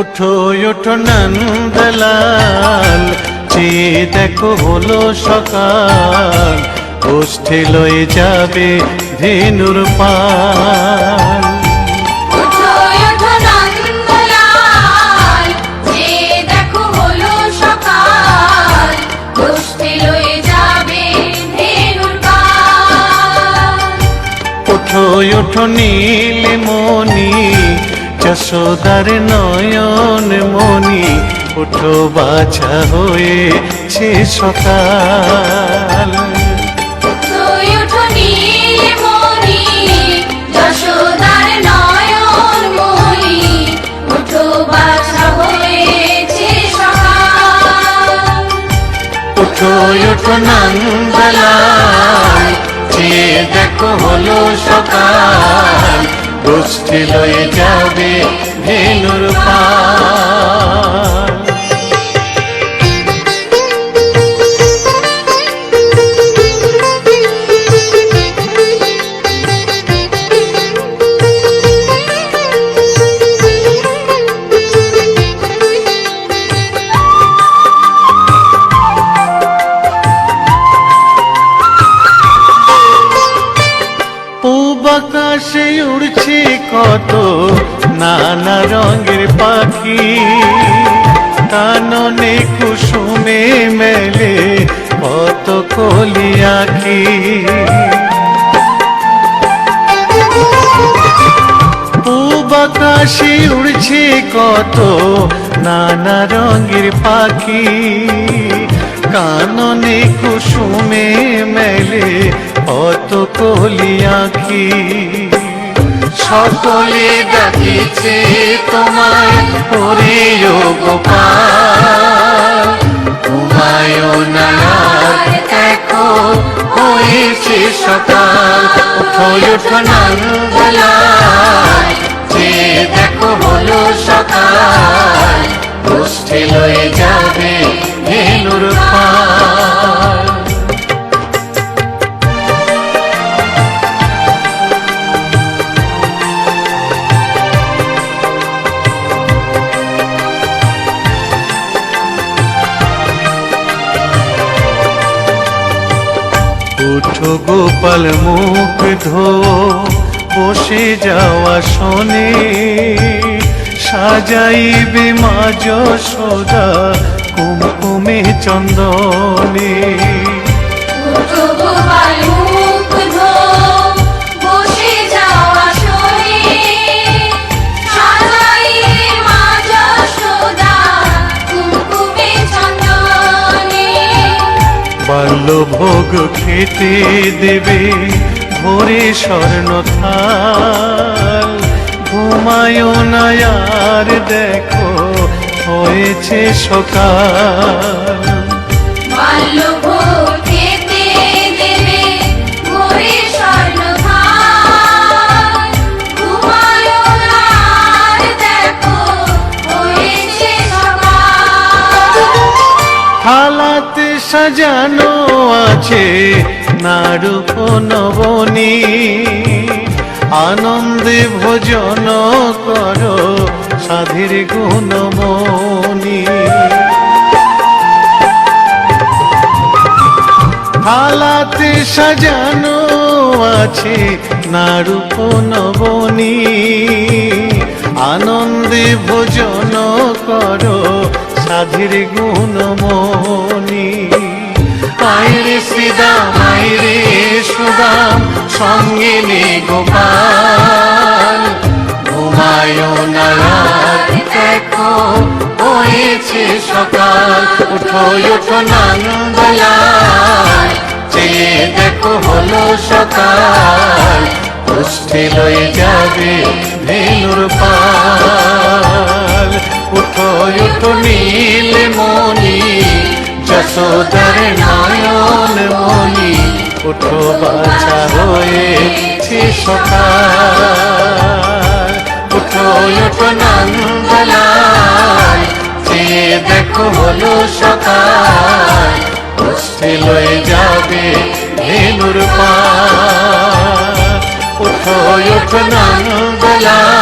ওঠো ওঠো নন্দলাল, চেয়ে দেখো হলো সকাল, গোষ্ঠী লয়ে যাবে ধেনুর পাল। ওঠো ওঠো নন্দলাল, চেয়ে দেখো হলো সকাল, গোষ্ঠী লয়ে যাবে ধেনুর পাল। ওঠো ওঠো নীলমণি, যশোদার নয়ন মণি, ওঠো বাছা হয়েছে সকাল। ওঠো ওঠো নীলমণি, যশোদার নয়ন মণি, ওঠো বাছা হয়েছে সকাল। ওঠো ওঠো নন্দলাল, চেয়ে দেখো হলো সকাল, গোষ্ঠী লয়ে যাবে ধেনুর পাল। আকাশে উড়ছে কত নানা রঙের পাখি, কাননে কুসুমে মেলে কত কলি আঁখি। পূব আকাশে উড়ছে কত নানা রঙের পাখি, কাননে কুসুমে মেলে কত কলি আঁখি। সকলে ডাকিছে তোমায় ওরে ও গোপাল, তোমায় নায়ার দেখো হয়েছে সকাল। ওঠো ওঠো নন্দলাল, চেয়ে দেখো হলো সকাল, গোষ্ঠী লয়ে যাবে ধেনুর পাল। উঠো গোপাল মুখ ধো, বসে যাওয়া শোনে, সাজাইবে মা যশোদা কুমকুমে চন্দনে। ওঠো গোপাল মুখ ধো, বসে যাওয়া শোনে, সাজাইবে মা যশোদা কুমকুমে চন্দনে। বাল্যভোগ খেতে দেবে ভোরে স্বর্ণ থাল, ঘুমায় না আর দেখো হয়েছে সকাল। বাল্যভোগ খেতে দেবে ভোরে স্বর্ণ থাল, ঘুমায় না আর দেখো হয়েছে সকাল। থালাতে সাজানো আছে নারূপ নবনী, আনন্দে ভোজন করো সাধীর গুণমণি। থালাতে সাজানো আছে নারূপ নবনী, আনন্দে ভোজন করো সাধীর গুণমণি। আইরে শ্রীদাম আইরে সুদাম, সঙ্গে নে গোপাল, ঘুমায় না আর দেখো হয়েছে সকাল। ওঠো ওঠো নন্দলাল, চেয়ে দেখো হলো সকাল, গোষ্ঠী লয়ে যাবে ধেনুর পাল। ওঠো ওঠো নীলমণি, যশোদার নয়ন মণি, ওঠো বাছা হয়েছে সকাল। ওঠো ওঠো নন্দলাল, চেয়ে দেখো হলো সকাল, গোষ্ঠী লয়ে যাবে ধেনুর পাল। ওঠো ওঠো নন্দলাল,